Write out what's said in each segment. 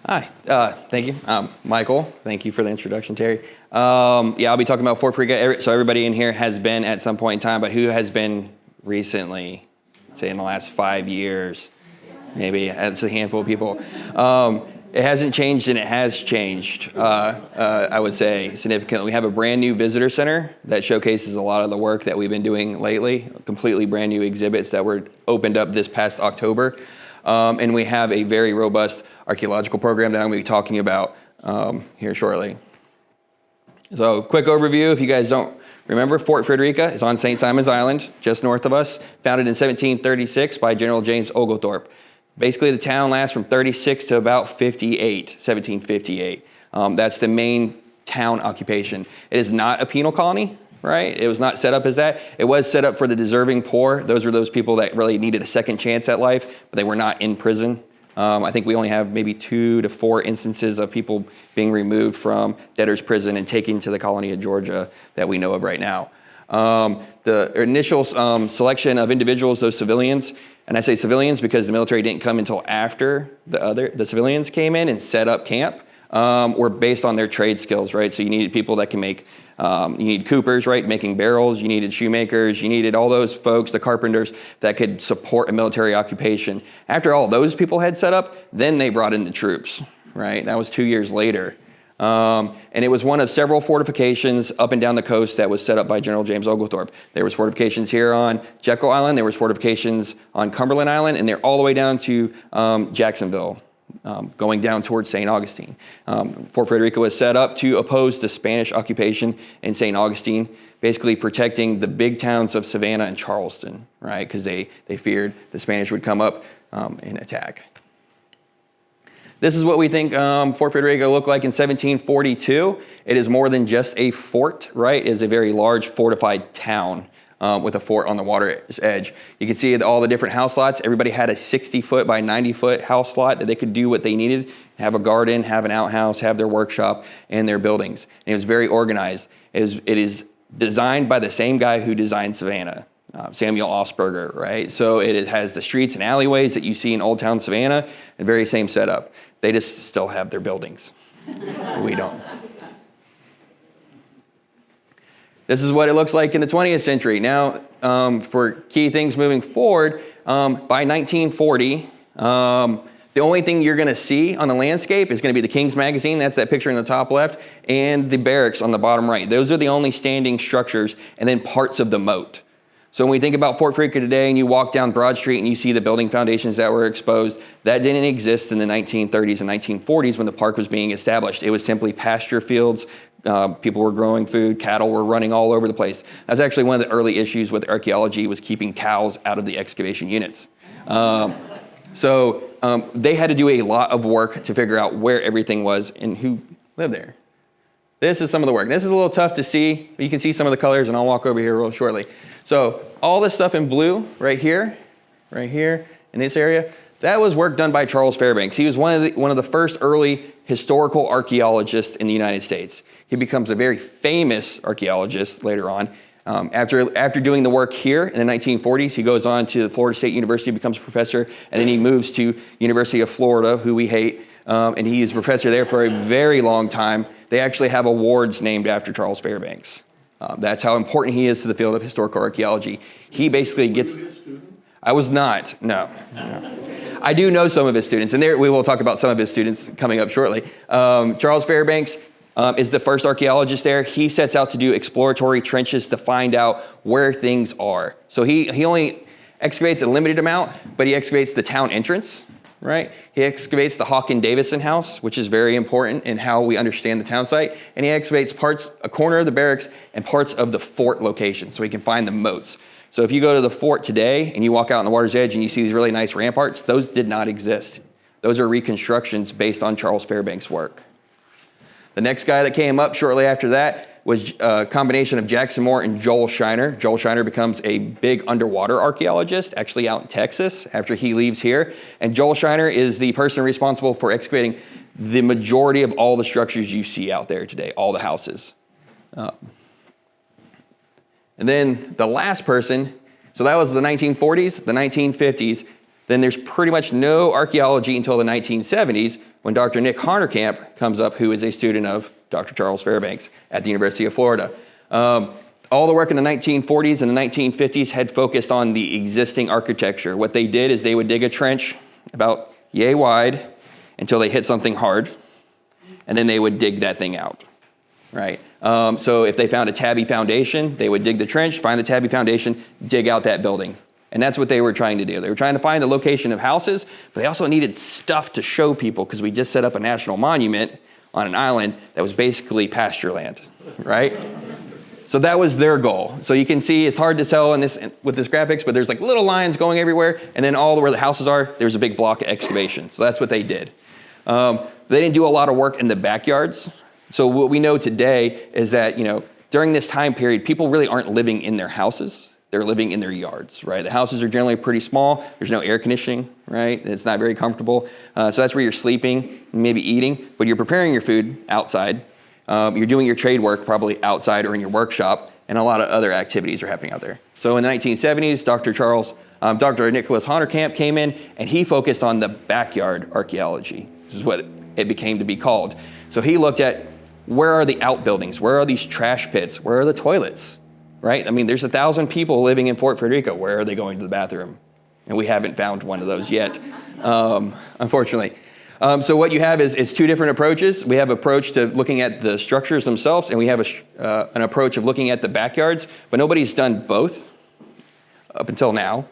Hi, thank you. Michael, thank you for the introduction, Terry. I'll be talking about Fort Frederica. So everybody in here has been at some point in time, but who has been recently, say in the last 5 years? Maybe it's a handful of people. It hasn't changed, and it has changed, I would say, significantly. We have a brand new visitor center that showcases a lot of the work that we've been doing lately, completely brand new exhibits that were opened up this past October. And we have a very robust archaeological program that I'm going to be talking about here shortly. So, quick overview, if you guys don't remember, Fort Frederica is on St. Simon's Island, just north of us, founded in 1736 by General James Oglethorpe. Basically, the town lasts from 36 to about 1758. That's the main town occupation. It is not a penal colony, right? It was not set up as that. It was set up for the deserving poor. Those were those people that really needed a second chance at life, but they were not in prison. I think we only have maybe 2 to 4 instances of people being removed from debtor's prison and taken to the colony of Georgia that we know of right now. The initial selection of individuals, those civilians, and I say civilians because the military didn't come until after the civilians came in and set up camp, were based on their trade skills, right? So you needed people that can make, you need coopers, right, making barrels, you needed shoemakers, you needed all those folks, the carpenters, that could support a military occupation. After all those people had set up, then they brought in the troops, right? That was 2 years later. And it was one of several fortifications up and down the coast that was set up by General James Oglethorpe. There was fortifications here on Jekyll Island, there was fortifications on Cumberland Island, and they're all the way down to Jacksonville, going down towards St. Augustine. Fort Frederica was set up to oppose the Spanish occupation in St. Augustine, basically protecting the big towns of Savannah and Charleston, right? Because they feared the Spanish would come up and attack. This is what we think Fort Frederica looked like in 1742. It is more than just a fort, right? It is a very large fortified town with a fort on the water's edge. You can see all the different house lots. Everybody had a 60-foot by 90-foot house lot that they could do what they needed, have a garden, have an outhouse, have their workshop, and their buildings. And it was very organized. It is designed by the same guy who designed Savannah, Samuel Osberger, right? So it has the streets and alleyways that you see in Old Town Savannah, the very same setup. They just still have their buildings. We don't. This is what it looks like in the 20th century. Now, for key things moving forward, by 1940, the only thing you're going to see on the landscape is going to be the King's Magazine. That's that picture in the top left, and the barracks on the bottom right. Those are the only standing structures, and then parts of the moat. So when we think about Fort Frederica today and you walk down Broad Street and you see the building foundations that were exposed, that didn't exist in the 1930s and 1940s when the park was being established. It was simply pasture fields. People were growing food. Cattle were running all over the place. That's actually one of the early issues with archaeology, was keeping cows out of the excavation units. So they had to do a lot of work to figure out where everything was and who lived there. This is some of the work. This is a little tough to see, but you can see some of the colors, and I'll walk over here real shortly. So all this stuff in blue right here, in this area, that was work done by Charles Fairbanks. He was one of the first early historical archaeologists in the United States. He becomes a very famous archaeologist later on. After doing the work here in the 1940s, he goes on to Florida State University, becomes a professor, and then he moves to University of Florida, who we hate, and he is a professor there for a very long time. They actually have awards named after Charles Fairbanks. That's how important he is to the field of historical archaeology. He basically gets... I was not, no. I do know some of his students, and we will talk about some of his students coming up shortly. Charles Fairbanks is the first archaeologist there. He sets out to do exploratory trenches to find out where things are. So he only excavates a limited amount, but he excavates the town entrance, right? He excavates the Hawken-Davison house, which is very important in how we understand the town site. And he excavates a corner of the barracks and parts of the fort location so he can find the moats. So if you go to the fort today and you walk out on the water's edge and you see these really nice ramparts, those did not exist. Those are reconstructions based on Charles Fairbanks' work. The next guy that came up shortly after that was a combination of Jackson Moore and Joel Shiner. Joel Shiner becomes a big underwater archaeologist, actually out in Texas, after he leaves here. And Joel Shiner is the person responsible for excavating the majority of all the structures you see out there today, all the houses. And then the last person, so that was the 1940s, the 1950s. Then there's pretty much no archaeology until the 1970s, when Dr. Nick Harnerkamp comes up, who is a student of Dr. Charles Fairbanks at the University of Florida. All the work in the 1940s and the 1950s had focused on the existing architecture. What they did is they would dig a trench about yay wide until they hit something hard, and then they would dig that thing out, right? So if they found a tabby foundation, they would dig the trench, find the tabby foundation, dig out that building. And that's what they were trying to do. They were trying to find the location of houses, but they also needed stuff to show people because we just set up a national monument on an island that was basically pasture land, right? So that was their goal. So you can see it's hard to tell with this graphics, but there's like little lines going everywhere, and then all where the houses are, there's a big block of excavation. So that's what they did. They didn't do a lot of work in the backyards. So what we know today is that, during this time period, people really aren't living in their houses. They're living in their yards, right? The houses are generally pretty small. There's no air conditioning, right? It's not very comfortable. So that's where you're sleeping, maybe eating, but you're preparing your food outside. You're doing your trade work probably outside or in your workshop, and a lot of other activities are happening out there. So in the 1970s, Dr. Nicholas Harnerkamp came in, and he focused on the backyard archaeology, which is what it became to be called. So he looked at where are the outbuildings? Where are these trash pits? Where are the toilets? Right? I mean, there's 1,000 people living in Fort Frederica. Where are they going to the bathroom? And we haven't found one of those yet, unfortunately. So what you have is two different approaches. We have an approach to looking at the structures themselves, and we have an approach of looking at the backyards, but nobody's done both up until now.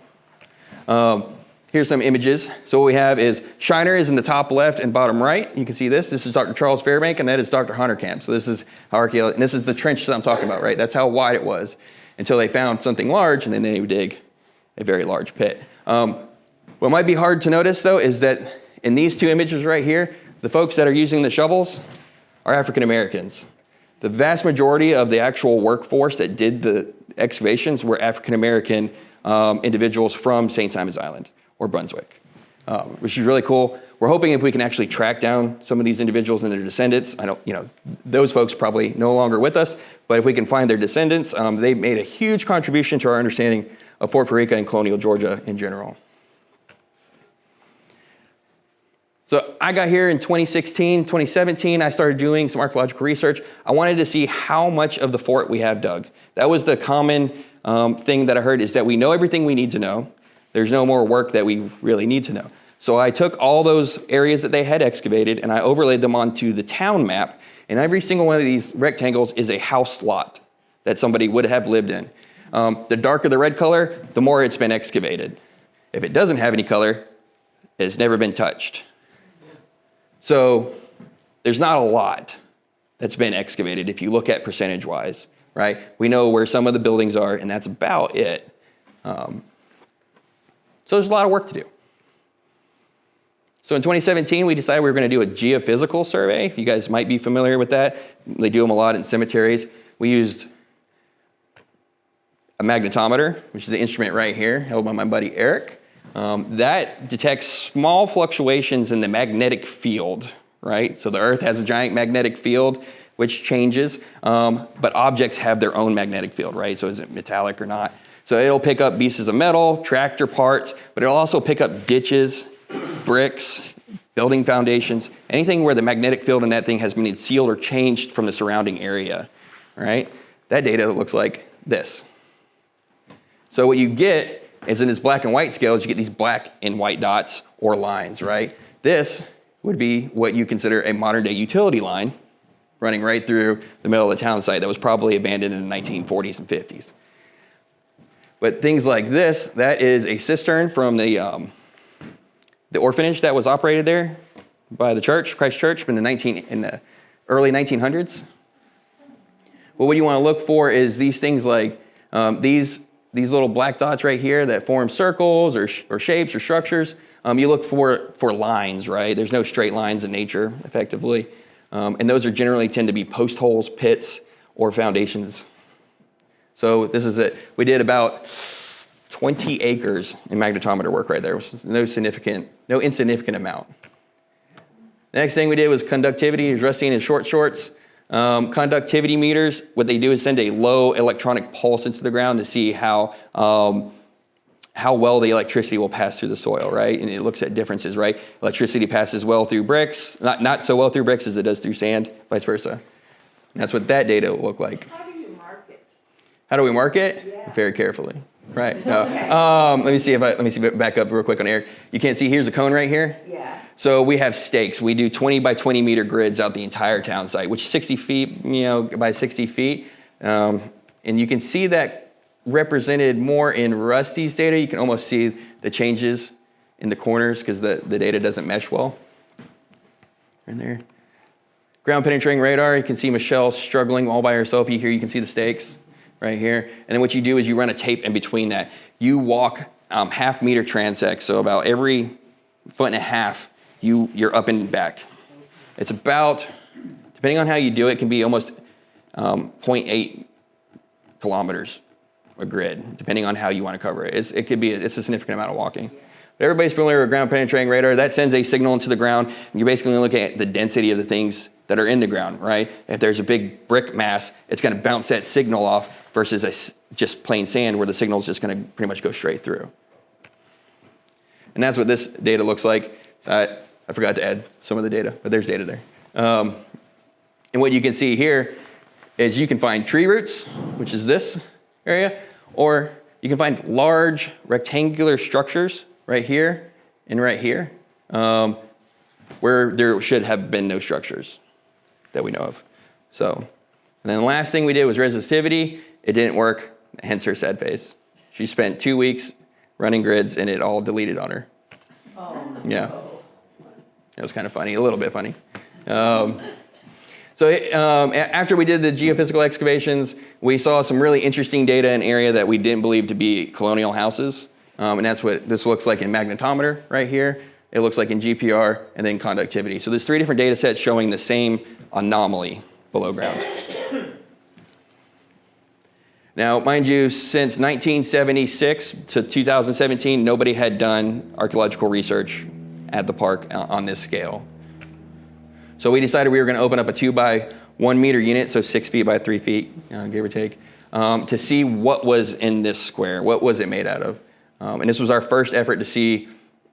Here's some images. So what we have is Shiner is in the top left and bottom right. You can see this. This is Dr. Charles Fairbank, and that is Dr. Harnerkamp. So this is archaeology, and this is the trench that I'm talking about, right? That's how wide it was until they found something large, and then they would dig a very large pit. What might be hard to notice, though, is that in these two images right here, the folks that are using the shovels are African Americans. The vast majority of the actual workforce that did the excavations were African American individuals from St. Simon's Island or Brunswick, which is really cool. We're hoping if we can actually track down some of these individuals and their descendants. I don't, those folks probably no longer with us, but if we can find their descendants, they made a huge contribution to our understanding of Fort Frederica and colonial Georgia in general. So I got here in 2016, 2017, I started doing some archaeological research. I wanted to see how much of the fort we have dug. That was the common thing that I heard, is that we know everything we need to know. There's no more work that we really need to know. So I took all those areas that they had excavated and I overlaid them onto the town map, and every single one of these rectangles is a house lot that somebody would have lived in. The darker the red color, the more it's been excavated. If it doesn't have any color, it's never been touched. So there's not a lot that's been excavated if you look at percentage-wise, right? We know where some of the buildings are, and that's about it. So there's a lot of work to do. So in 2017, we decided we were going to do a geophysical survey. You guys might be familiar with that. They do them a lot in cemeteries. We used a magnetometer, which is the instrument right here, held by my buddy Eric. That detects small fluctuations in the magnetic field, right? So the Earth has a giant magnetic field, which changes, but objects have their own magnetic field, right? So is it metallic or not? So it'll pick up pieces of metal, tractor parts, but it'll also pick up ditches, bricks, building foundations, anything where the magnetic field in that thing has been sealed or changed from the surrounding area, right? That data looks like this. So what you get is in this black and white scales, you get these black and white dots or lines, right? This would be what you consider a modern day utility line running right through the middle of the town site that was probably abandoned in the 1940s and 50s. But things like this, that is a cistern from the orphanage that was operated there by the church, Christ Church, in the early 1900s. Well, what you want to look for is these things like these little black dots right here that form circles or shapes or structures. You look for lines, right? There's no straight lines in nature, effectively. And those are generally tend to be post holes, pits, or foundations. So this is it. We did about 20 acres in magnetometer work right there, which is no insignificant amount. The next thing we did was conductivity. As Rusty in his short shorts. Conductivity meters, what they do is send a low electronic pulse into the ground to see how how well the electricity will pass through the soil, right? And it looks at differences, right? Electricity passes well through bricks, not so well through bricks as it does through sand, vice versa. And that's what that data will look like. How do you mark it? How do we mark it? Yeah. Very carefully, right? No. Okay. Let me see back up real quick on air. You can't see, here's a cone right here. Yeah. So we have stakes. We do 20 by 20 meter grids out the entire town site, which is 60 feet, by 60 feet. And you can see that represented more in Rusty's data. You can almost see the changes in the corners because the data doesn't mesh well. Right there. Ground penetrating radar, you can see Michelle struggling all by herself. Here you can see the stakes right here. And then what you do is you run a tape in between that. You walk half meter transects, so about every foot and a half, you're up and back. It's about, depending on how you do it, can be almost 0.8 kilometers a grid, depending on how you want to cover it. It's a significant amount of walking. But everybody's familiar with ground penetrating radar. That sends a signal into the ground, and you're basically looking at the density of the things that are in the ground, right? If there's a big brick mass, it's going to bounce that signal off versus just plain sand where the signal is just going to pretty much go straight through. And that's what this data looks like. I forgot to add some of the data, but there's data there. And what you can see here is you can find tree roots, which is this area, or you can find large rectangular structures right here and right here, where there should have been no structures that we know of. So, and then the last thing we did was resistivity. It didn't work, hence her sad face. She spent 2 weeks running grids and it all deleted on her. Oh, yeah, it was kind of funny, a little bit funny. After we did the geophysical excavations, we saw some really interesting data in an area that we didn't believe to be colonial houses. And that's what this looks like in magnetometer right here. It looks like in GPR and then conductivity. So there's 3 different data sets showing the same anomaly below ground. Now, mind you, since 1976 to 2017, nobody had done archaeological research at the park on this scale. So we decided we were going to open up a 2 by 1 meter unit, so 6 feet by 3 feet, give or take, to see what was in this square, what was it made out of. And this was our first effort to see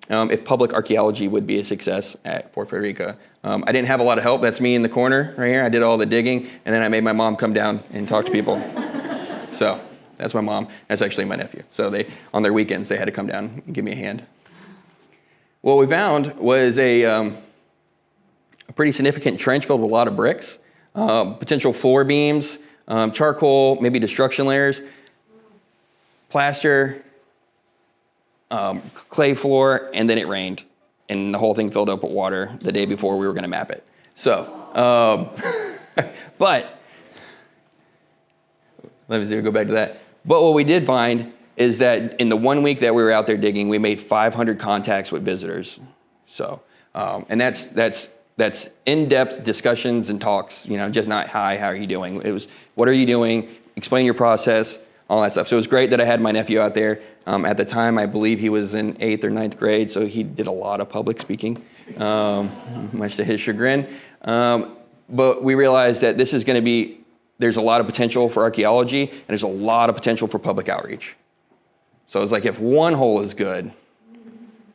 if public archaeology would be a success at Fort Frederica. I didn't have a lot of help. That's me in the corner right here. I did all the digging, and then I made my mom come down and talk to people. So that's my mom. That's actually my nephew. So on their weekends, they had to come down and give me a hand. What we found was a pretty significant trench filled with a lot of bricks, potential floor beams, charcoal, maybe destruction layers, plaster, clay floor, and then it rained. And the whole thing filled up with water the day before we were going to map it. So, but, let me see, go back to that. But what we did find is that in the 1 week that we were out there digging, we made 500 contacts with visitors. So, and that's in-depth discussions and talks, just not, hi, how are you doing? It was, what are you doing? Explain your process, all that stuff. So it was great that I had my nephew out there. At the time, I believe he was in 8th or 9th grade, so he did a lot of public speaking, much to his chagrin. But we realized that this is going to be, there's a lot of potential for archaeology, and there's a lot of potential for public outreach. So it's like if one hole is good,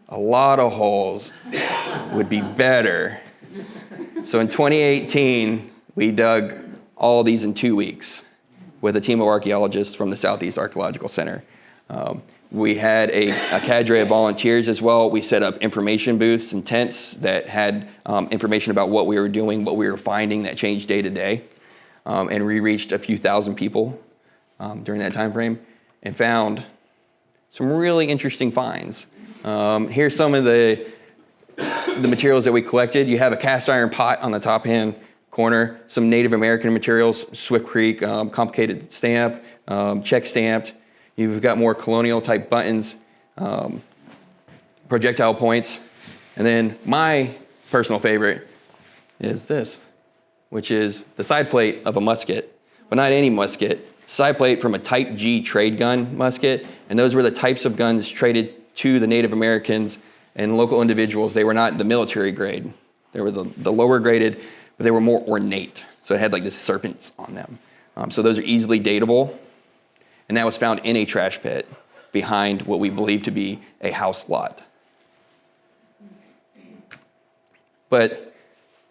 a lot of holes would be better. So in 2018, we dug all of these in 2 weeks with a team of archaeologists from the Southeast Archaeological Center. We had a cadre of volunteers as well. We set up information booths and tents that had information about what we were doing, what we were finding that changed day to day. And we reached a few thousand people during that time frame and found some really interesting finds. Here's some of the materials that we collected. You have a cast iron pot on the top hand corner, some Native American materials, Swift Creek, complicated stamp, check stamped. You've got more colonial type buttons, projectile points. And then my personal favorite is this, which is the side plate of a musket, but not any musket, side plate from a Type G trade gun musket. And those were the types of guns traded to the Native Americans and local individuals. They were not the military grade. They were the lower graded, but they were more ornate. So it had like this serpents on them. So those are easily datable. And that was found in a trash pit behind what we believe to be a house lot. But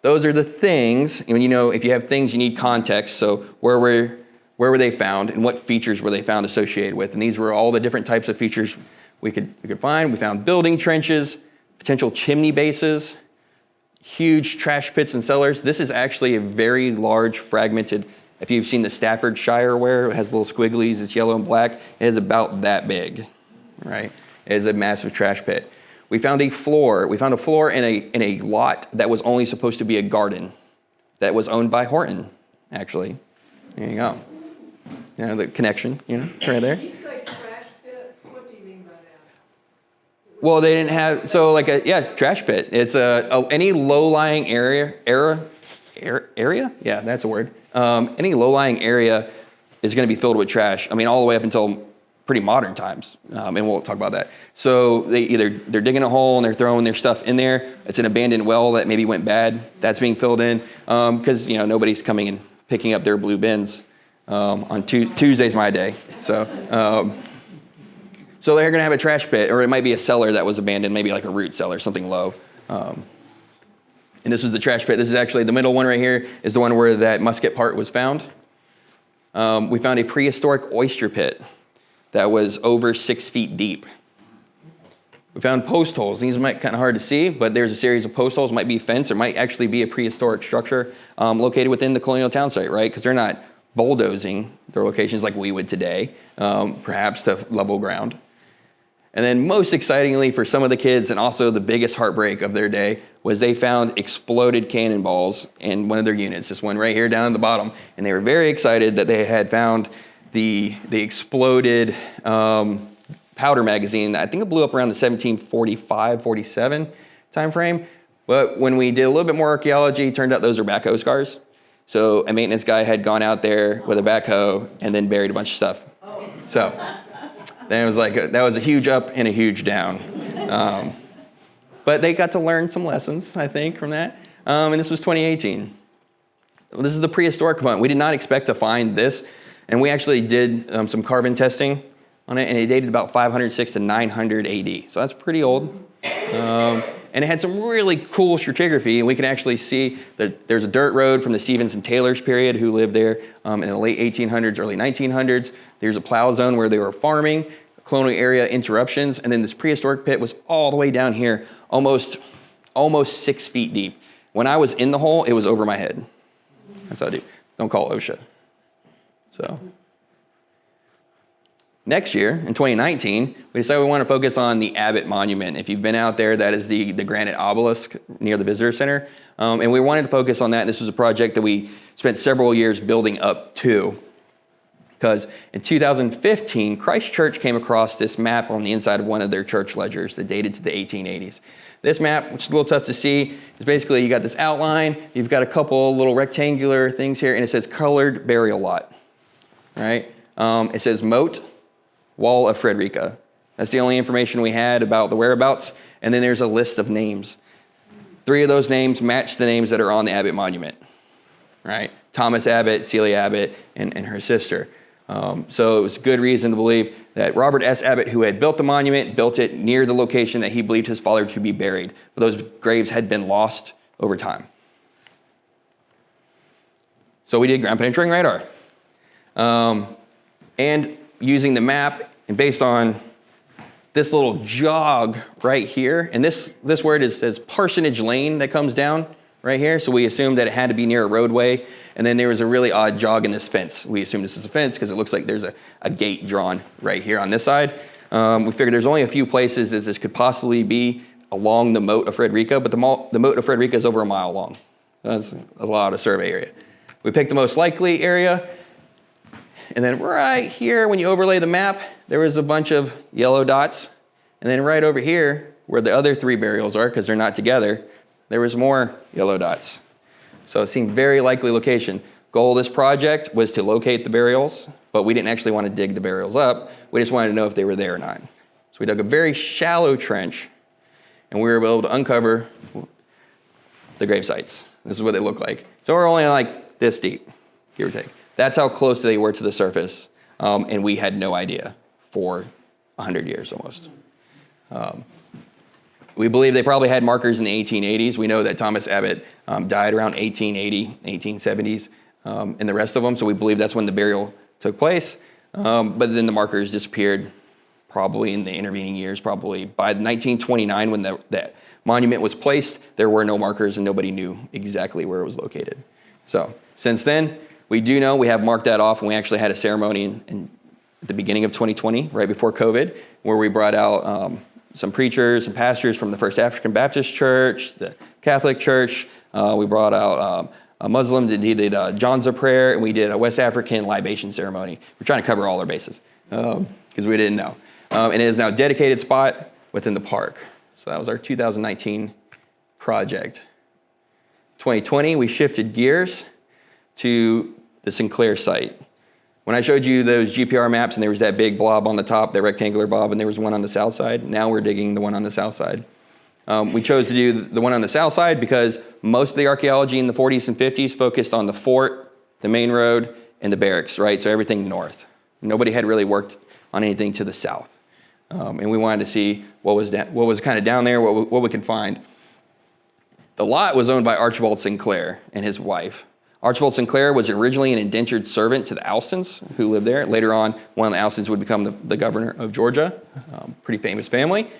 those are the things, and if you have things, you need context. So where were they found, and what features were they found associated with? And these were all the different types of features we could find. We found building trenches, potential chimney bases, huge trash pits and cellars. This is actually a very large fragmented, if you've seen the Staffordshire ware, it has little squigglies, it's yellow and black, it is about that big, right? It is a massive trash pit. We found a floor. We found a floor in a lot that was only supposed to be a garden that was owned by Horton, actually. There you go. The connection, right there. You say trash pit, what do you mean by that? Well, they didn't have, trash pit. It's any low-lying area? Yeah, that's a word. Any low-lying area is going to be filled with trash. I mean, all the way up until pretty modern times, and we'll talk about that. So they're digging a hole and they're throwing their stuff in there. It's an abandoned well that maybe went bad. That's being filled in because nobody's coming and picking up their blue bins on Tuesday's my day. So they're going to have a trash pit, or it might be a cellar that was abandoned, maybe like a root cellar, something low. And this is the trash pit. This is actually the middle one right here is the one where that musket part was found. We found a prehistoric oyster pit that was over 6 feet deep. We found post holes. These might be kind of hard to see, but there's a series of post holes. Might be a fence, or might actually be a prehistoric structure located within the colonial town site, right? Because they're not bulldozing their locations like we would today, perhaps to level ground. And then most excitingly for some of the kids, and also the biggest heartbreak of their day, was they found exploded cannonballs in one of their units, this one right here down at the bottom. And they were very excited that they had found the exploded powder magazine. I think it blew up around the 1745-47 time frame. But when we did a little bit more archaeology, it turned out those are backhoe scars. So a maintenance guy had gone out there with a backhoe and then buried a bunch of stuff. So then it was that was a huge up and a huge down. But they got to learn some lessons, I think, from that. And this was 2018. This is the prehistoric component. We did not expect to find this. And we actually did some carbon testing on it, and it dated about 506 to 900 AD. So that's pretty old. And it had some really cool stratigraphy, and we can actually see that there's a dirt road from the Stevens and Taylor's period who lived there in the late 1800s, early 1900s. There's a plow zone where they were farming, colonial area interruptions, and then this prehistoric pit was all the way down here, almost 6 feet deep. When I was in the hole, it was over my head. That's how I do. Don't call OSHA. So next year, in 2019, we decided we want to focus on the Abbott Monument. If you've been out there, that is the granite obelisk near the visitor center. And we wanted to focus on that. This was a project that we spent several years building up to. Because in 2015, Christ Church came across this map on the inside of one of their church ledgers that dated to the 1880s. This map, which is a little tough to see, is basically you got this outline, you've got a couple little rectangular things here, and it says colored burial lot. Right? It says moat, wall of Frederica. That's the only information we had about the whereabouts. And then there's a list of names. 3 of those names match the names that are on the Abbott Monument. Right? Thomas Abbott, Celia Abbott, and her sister. So it was good reason to believe that Robert S. Abbott, who had built the monument, built it near the location that he believed his father to be buried. But those graves had been lost over time. So we did ground penetrating radar. And using the map, and based on this little jog right here, and this word says Parsonage Lane that comes down right here, so we assumed that it had to be near a roadway, and then there was a really odd jog in this fence. We assumed this is a fence because it looks like there's a gate drawn right here on this side. We figured there's only a few places that this could possibly be along the moat of Frederica, but the moat of Frederica is over a mile long. That's a lot of survey area. We picked the most likely area. And then right here, when you overlay the map, there was a bunch of yellow dots. And then right over here, where the other 3 burials are, because they're not together, there was more yellow dots. So it seemed very likely location. Goal of this project was to locate the burials, but we didn't actually want to dig the burials up. We just wanted to know if they were there or not. So we dug a very shallow trench, and we were able to uncover the grave sites. This is what they look like. So we're only like this deep, give or take. That's how close they were to the surface, and we had no idea for 100 years almost. We believe they probably had markers in the 1880s. We know that Thomas Abbott died around 1880, 1870s, and the rest of them. So we believe that's when the burial took place. But then the markers disappeared probably in the intervening years. Probably by 1929 when that monument was placed, there were no markers and nobody knew exactly where it was located. So since then, we do know we have marked that off, and we actually had a ceremony at the beginning of 2020, right before COVID, where we brought out some preachers and pastors from the First African Baptist Church, the Catholic Church. We brought out a Muslim that did Janza prayer, and we did a West African libation ceremony. We're trying to cover all our bases because we didn't know. And it is now a dedicated spot within the park. So that was our 2019 project. 2020, we shifted gears to the Sinclair site. When I showed you those GPR maps and there was that big blob on the top, that rectangular blob, and there was one on the south side, now we're digging the one on the south side. We chose to do the one on the south side because most of the archaeology in the 40s and 50s focused on the fort, the main road, and the barracks, right? So everything north. Nobody had really worked on anything to the south. And we wanted to see what was kind of down there, what we could find. The lot was owned by Archibald Sinclair and his wife. Archibald Sinclair was originally an indentured servant to the Alstons who lived there. Later on, one of the Alstons would become the governor of Georgia. Pretty famous family.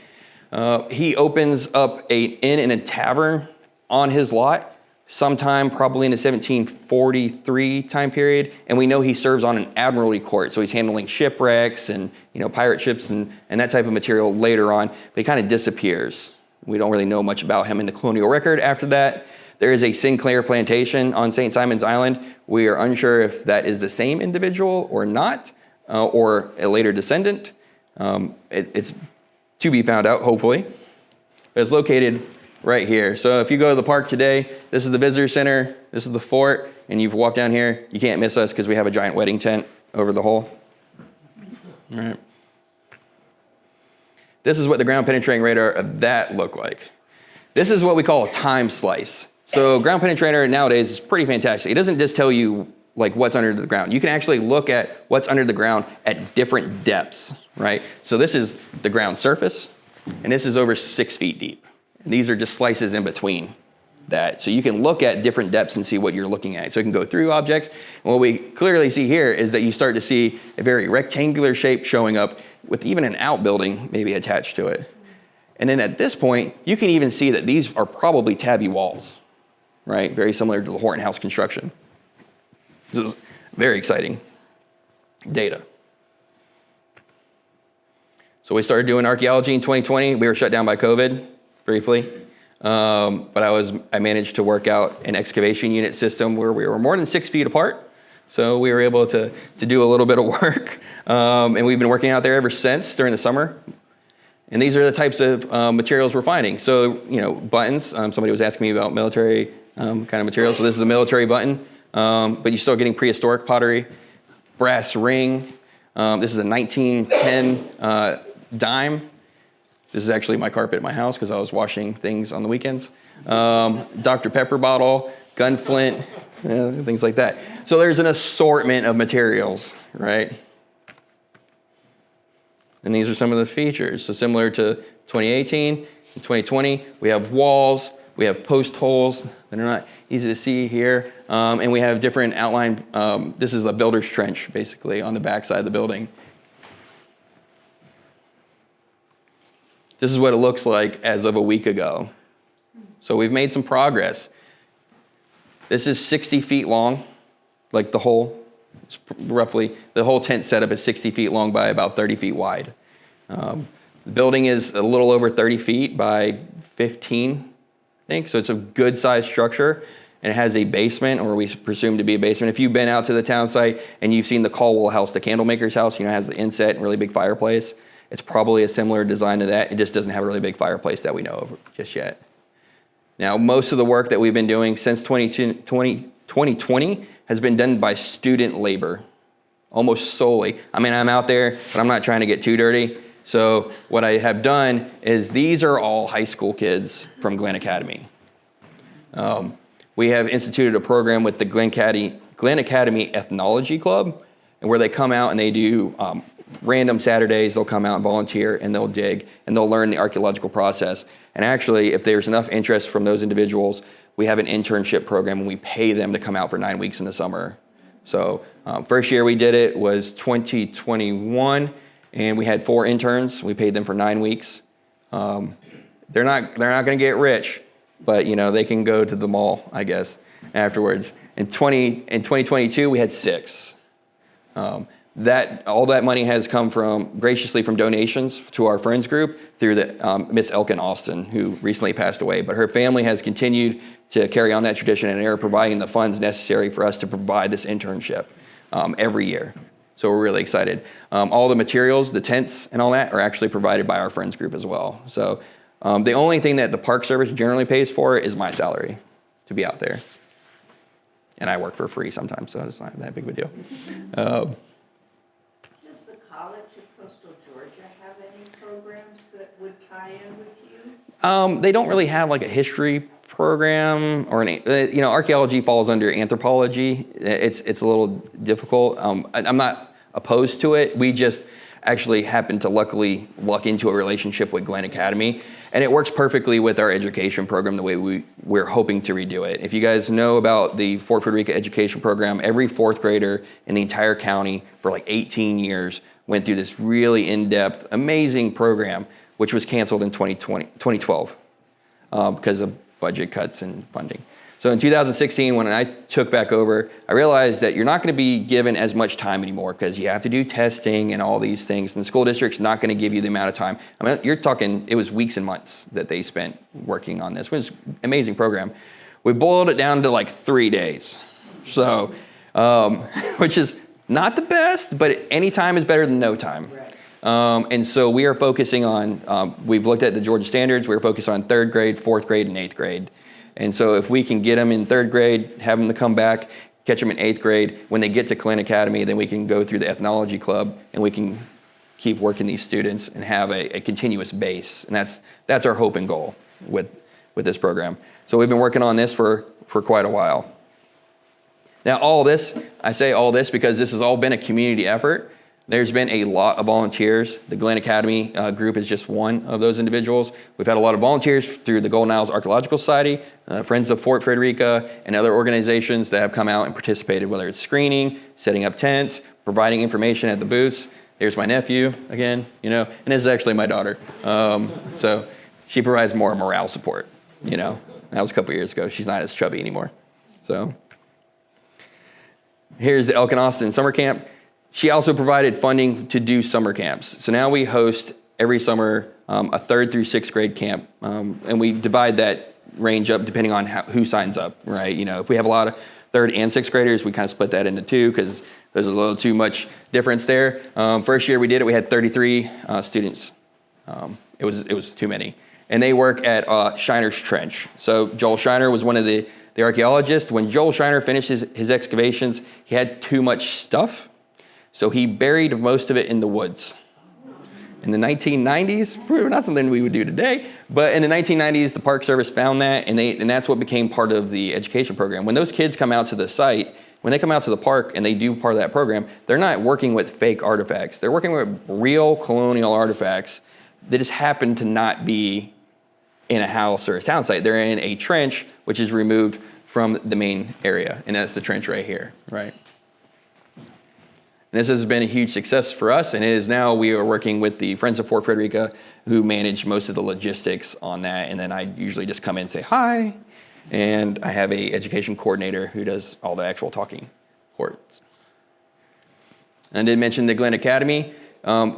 He opens up an inn and a tavern on his lot sometime probably in the 1743 time period. And we know he serves on an admiralty court. So he's handling shipwrecks and pirate ships and that type of material later on. But he kind of disappears. We don't really know much about him in the colonial record after that. There is a Sinclair plantation on St. Simon's Island. We are unsure if that is the same individual or not, or a later descendant. It's to be found out, hopefully. It's located right here. So if you go to the park today, this is the visitor center, this is the fort, and you've walked down here, you can't miss us because we have a giant wedding tent over the hole. All right. This is what the ground penetrating radar of that looked like. This is what we call a time slice. So ground penetrating radar nowadays is pretty fantastic. It doesn't just tell you like what's under the ground. You can actually look at what's under the ground at different depths, right? So this is the ground surface, and this is over 6 feet deep. And these are just slices in between that. So you can look at different depths and see what you're looking at. So you can go through objects. And what we clearly see here is that you start to see a very rectangular shape showing up with even an outbuilding maybe attached to it. And then at this point, you can even see that these are probably tabby walls, right? Very similar to the Horton House construction. This is very exciting data. So we started doing archaeology in 2020. We were shut down by COVID briefly. But I managed to work out an excavation unit system where we were more than 6 feet apart. So we were able to do a little bit of work. And we've been working out there ever since during the summer. And these are the types of materials we're finding. So, buttons. Somebody was asking me about military kind of materials. So this is a military button, but you're still getting prehistoric pottery. Brass ring. This is a 1910 dime. This is actually my carpet at my house because I was washing things on the weekends. Dr. Pepper bottle, gun flint, things like that. So there's an assortment of materials, right? And these are some of the features. So similar to 2018 and 2020, we have walls, we have post holes that are not easy to see here, and we have different outline. This is a builder's trench, basically, on the back side of the building. This is what it looks like as of a week ago. So we've made some progress. This is 60 feet long, like the whole. It's roughly, the whole tent setup is 60 feet long by about 30 feet wide. The building is a little over 30 feet by 15, I think. So it's a good sized structure, and it has a basement, or we presume to be a basement. If you've been out to the town site and you've seen the Caldwell house, the candlemaker's house, it has the inset and really big fireplace. It's probably a similar design to that. It just doesn't have a really big fireplace that we know of just yet. Now, most of the work that we've been doing since 2020 has been done by student labor, almost solely. I mean, I'm out there, but I'm not trying to get too dirty. So what I have done is these are all high school kids from Glen Academy. We have instituted a program with the Glen Academy Ethnology Club, and where they come out and they do random Saturdays, they'll come out and volunteer, and they'll dig, and they'll learn the archaeological process. And actually, if there's enough interest from those individuals, we have an internship program, and we pay them to come out for 9 weeks in the summer. So first year we did it was 2021, and we had 4 interns. We paid them for 9 weeks. They're not going to get rich, but they can go to the mall, I guess, afterwards. In 2022, we had 6. All that money has come graciously from donations to our friends group through the Miss Elkin Austin, who recently passed away. But her family has continued to carry on that tradition, and they're providing the funds necessary for us to provide this internship every year. So we're really excited. All the materials, the tents and all that are actually provided by our friends group as well. So the only thing that the Park Service generally pays for is my salary to be out there. And I work for free sometimes, so it's not that big of a deal. Does the College of Coastal Georgia have any programs that would tie in with you? They don't really have like a history program or archaeology falls under anthropology. It's a little difficult. I'm not opposed to it. We just actually happened to luck into a relationship with Glenn Academy, and it works perfectly with our education program the way we're hoping to redo it. If you guys know about the Fort Frederica education program, every 4th grader in the entire county for like 18 years went through this really in-depth, amazing program, which was canceled in 2012 because of budget cuts and funding. So in 2016, when I took back over, I realized that you're not going to be given as much time anymore because you have to do testing and all these things, and the school district's not going to give you the amount of time. I mean, you're talking, it was weeks and months that they spent working on this. It was an amazing program. We boiled it down to like 3 days. So, which is not the best, but any time is better than no time. Right. And so we are focusing on, we've looked at the Georgia standards, we're focused on 3rd grade, 4th grade, and 8th grade. And so if we can get them in 3rd grade, have them to come back, catch them in 8th grade, when they get to Glenn Academy, then we can go through the ethnology club and we can keep working these students and have a continuous base. And that's our hope and goal with this program. So we've been working on this for quite a while. Now I say all this because this has all been a community effort. There's been a lot of volunteers. The Glenn Academy group is just one of those individuals. We've had a lot of volunteers through the Golden Isles Archeological Society, Friends of Fort Frederica, and other organizations that have come out and participated, whether it's screening, setting up tents, providing information at the booths. There's my nephew again, and this is actually my daughter. So she provides more morale support, That was a couple years ago. She's not as chubby anymore. So here's the Elkin Austin summer camp. She also provided funding to do summer camps. So now we host every summer a 3rd through 6th grade camp, and we divide that range up depending on who signs up, right? If we have a lot of 3rd and 6th graders, we kind of split that into 2 because there's a little too much difference there. First year we did it, we had 33 students. It was too many. And they work at Shiner's Trench. So Joel Shiner was one of the archaeologists. When Joel Shiner finished his excavations, he had too much stuff. So he buried most of it in the woods. In the 1990s, not something we would do today, but in the 1990s, the Park Service found that, and that's what became part of the education program. When those kids come out to the site, when they come out to the park and they do part of that program, they're not working with fake artifacts. They're working with real colonial artifacts that just happen to not be in a house or a town site. They're in a trench, which is removed from the main area, and that's the trench right here, right? This has been a huge success for us, and it is now we are working with the Friends of Fort Frederica who manage most of the logistics on that, and then I usually just come in and say hi, and I have a education coordinator who does all the actual talking ports. And I did mention the Glenn Academy.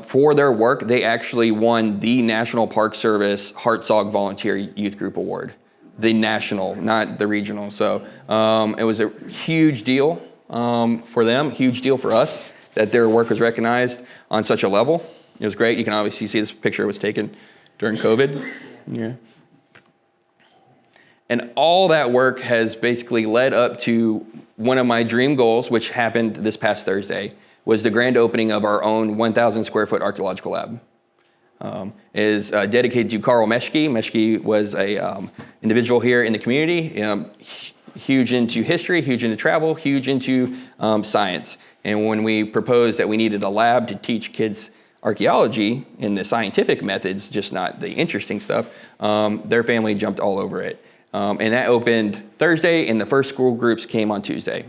For their work, they actually won the National Park Service Hartzog Volunteer Youth Group Award. The national, not the regional. So it was a huge deal for them, huge deal for us, that their work was recognized on such a level. It was great. You can obviously see this picture was taken during COVID. Yeah. And all that work has basically led up to one of my dream goals, which happened this past Thursday, was the grand opening of our own 1,000 square foot archaeological lab. Is dedicated to Carl Meschke. Meschke was a individual here in the community. huge into history, huge into travel, huge into science. And when we proposed that we needed a lab to teach kids archaeology in the scientific methods, just not the interesting stuff, their family jumped all over it. And that opened Thursday, and the first school groups came on Tuesday.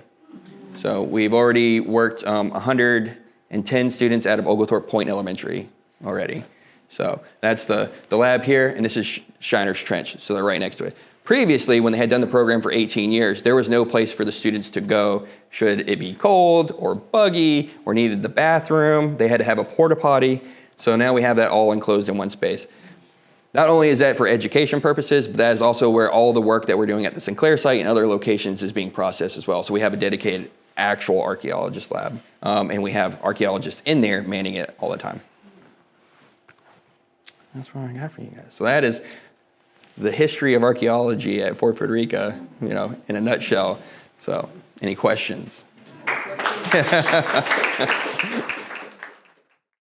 So we've already worked 110 students out of Oglethorpe Point Elementary already. So that's the lab here, and this is Shiner's Trench, so they're right next to it. Previously, when they had done the program for 18 years, there was no place for the students to go should it be cold or buggy or needed the bathroom. They had to have a porta potty. So now we have that all enclosed in one space. Not only is that for education purposes, but that is also where all the work that we're doing at the Sinclair site and other locations is being processed as well. So we have a dedicated actual archaeologist lab, and we have archaeologists in there manning it all the time. That's what I got for you guys. So that is the history of archaeology at Fort Frederica, in a nutshell. So, any questions?